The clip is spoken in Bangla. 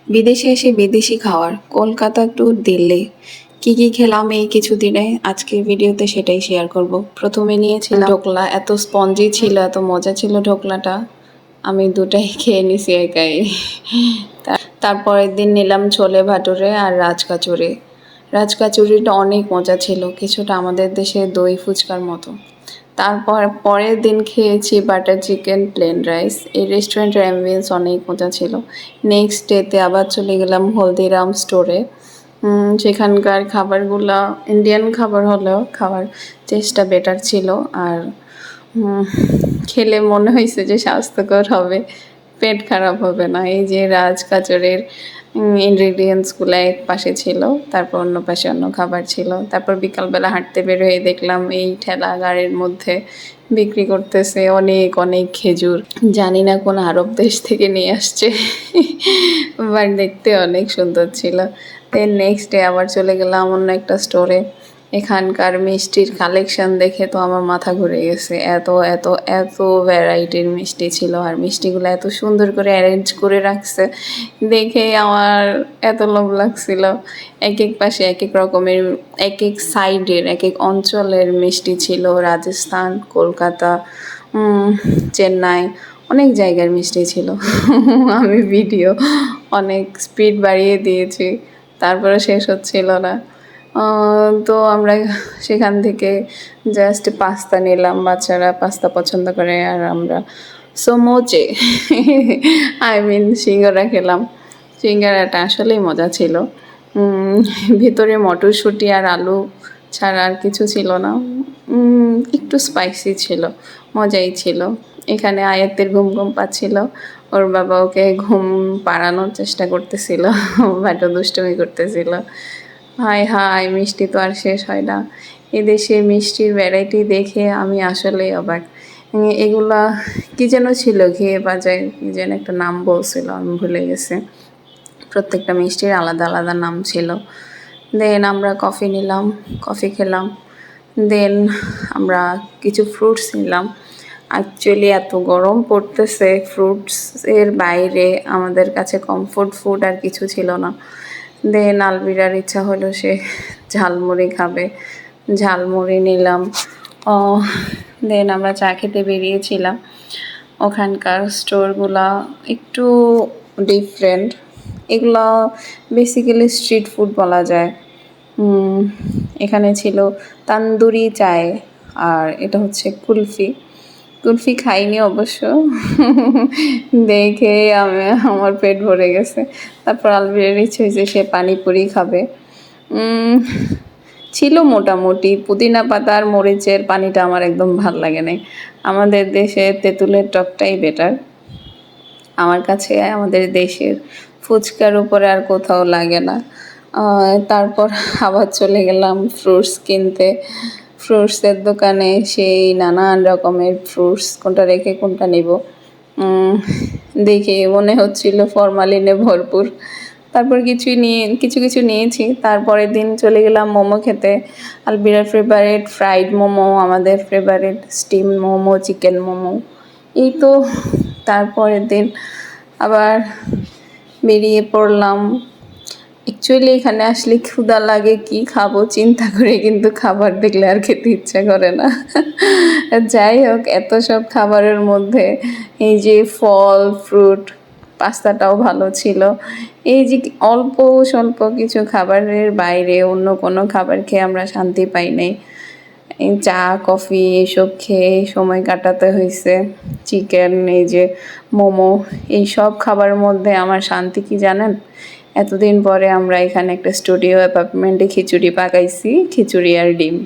বিদেশে এসে বিদেশি খাওয়ার কলকাতা টু দিল্লি কি কি খেলাম এই কিছুদিনে আজকের ভিডিওতে সেটাই শেয়ার করব। প্রথমে নিয়েছিলাম ঢোকলা, এত স্পঞ্জি ছিল, এত মজা ছিল ঢোকলাটা, আমি দুটাই খেয়ে নিছি একাই। তারপরের দিন নিলাম ছোলে ভাটুরে আর রাজকাচুরি। রাজকাচুরিটা অনেক মজা ছিল, কিছুটা আমাদের দেশে দই ফুচকার মতো। তারপর পরের দিন খেয়েছি বাটার চিকেন প্লেন রাইস। এই রেস্টুরেন্টের অ্যাম্বিয়েন্স অনেক মজা ছিল। নেক্সট ডেতে আবার চলে গেলাম হলদিরাম স্টোরে। সেখানকার খাবারগুলো ইন্ডিয়ান খাবার হলেও খাবার টেস্টটা বেটার ছিল, আর খেলে মনে হয়েছে যে স্বাস্থ্যকর হবে, পেট খারাপ হবে না। এই যে রাজকাচুরির ইনগ্রিডিয়েন্টসগুলো এক পাশে ছিল, তারপর অন্য পাশে অন্য খাবার ছিল। তারপর বিকালবেলা হাঁটতে বের হয়ে দেখলাম এই ঠেলা গাড়ির মধ্যে বিক্রি করতেছে অনেক অনেক খেজুর, জানি না কোন আরব দেশ থেকে নিয়ে আসছে, বাট দেখতে অনেক সুন্দর ছিল। দেন নেক্সট ডে আবার চলে গেলাম অন্য একটা স্টোরে। এখানকার মিষ্টির কালেকশন দেখে তো আমার মাথা ঘুরে গেছে, এত এত এত ভ্যারাইটির মিষ্টি ছিল, আর মিষ্টিগুলো এত সুন্দর করে অ্যারেঞ্জ করে রাখছে দেখে আমার এত লোভ লাগছিল। এক এক পাশে এক এক রকমের, এক এক সাইডের এক এক অঞ্চলের মিষ্টি ছিল, রাজস্থান, কলকাতা, চেন্নাই, অনেক জায়গার মিষ্টি ছিল। আমি ভিডিও অনেক স্পিড বাড়িয়ে দিয়েছি, তারপরে শেষ হচ্ছিল না। তো আমরা সেখান থেকে জাস্ট পাস্তা নিলাম, বাচ্চারা পাস্তা পছন্দ করে, আর আমরা সমোচে সিঙ্গারা খেলাম। সিঙ্গারাটা আসলেই মজা ছিল। ভিতরে মটরশুঁটি আর আলু ছাড়া আর কিছু ছিল না, একটু স্পাইসি ছিল, মজাই ছিল। এখানে আয়াতের ঘুম ঘুম পাচ্ছিল, ওর বাবা ওকে ঘুম পাড়ানোর চেষ্টা করতেছিল, বাট দুষ্টুমি করতেছিল। হাই হাই, মিষ্টি তো আর শেষ হয় না। এদেশে মিষ্টির ভ্যারাইটি দেখে আমি আসলেই অবাক। এগুলা কি যেন ছিল, ঘিয়ে বাজায় কি যেন একটা নাম বলছিল, আমি ভুলে গেছি। প্রত্যেকটা মিষ্টির আলাদা আলাদা নাম ছিল। দেন আমরা কফি নিলাম, কফি খেলাম। দেন আমরা কিছু ফ্রুটস নিলাম। অ্যাকচুয়ালি এত গরম পড়তেছে, ফ্রুটসের বাইরে আমাদের কাছে কমফোর্ট ফুড আর কিছু ছিল না। দেন আলবিরার ইচ্ছা হলো সে ঝালমুড়ি খাবে, ঝালমুড়ি নিলাম। দেন আমরা চা খেতে বেরিয়েছিলাম। ওখানকার স্টোরগুলা একটু ডিফারেন্ট, এগুলো বেসিক্যালি স্ট্রিট ফুড বলা যায়। এখানে ছিল তান্দুরি চায়, আর এটা হচ্ছে কুলফি। কুলফি খাইনি অবশ্য, দেখে আমার পেট ভরে গেছে। তারপর আলবিরের ইচ্ছে হয়েছে সে পানিপুরি খাবে। ছিল মোটামুটি, পুদিনা পাতা আর মরিচের পানিটা আমার একদম ভাল লাগে নাই। আমাদের দেশে তেঁতুলের টকটাই বেটার আমার কাছে, আমাদের দেশের ফুচকার উপরে আর কোথাও লাগে না। তারপর আবার চলে গেলাম ফ্রুটস কিনতে। ফ্রুটসের দোকানে সেই নানান রকমের ফ্রুটস, কোনটা রেখে কোনটা নেব দেখে মনে হচ্ছিল ফরমালিনে ভরপুর। তারপর কিছু কিছু নিয়েছি। তারপরের দিন চলে গেলাম মোমো খেতে। আলবিরার ফেভারিট ফ্রাইড মোমো, আমাদের favourite steam momo, chicken momo. এই তো তারপরের দিন আবার বেরিয়ে পড়লাম। অ্যাকচুয়ালি এখানে আসলে ক্ষুধা লাগে, কি খাবো চিন্তা করে, কিন্তু খাবার দেখলে আর খেতে ইচ্ছা করে না। যাই হোক, এত সব খাবারের মধ্যে এই যে ফল ফ্রুট, পাস্তাটাও ভালো ছিল। এই যে অল্প স্বল্প কিছু খাবারের বাইরে অন্য কোনো খাবার খেয়ে আমরা শান্তি পাই নাই। এই চা কফি এইসব খেয়ে সময় কাটাতে হয়েছে। চিকেন, এই যে মোমো, এই সব খাবারের মধ্যে আমার শান্তি কি জানেন? এতদিন পরে আমরা এখানে একটা স্টুডিও অ্যাপার্টমেন্টে খিচুড়ি পাকাইছি, খিচুড়ি আর ডিম।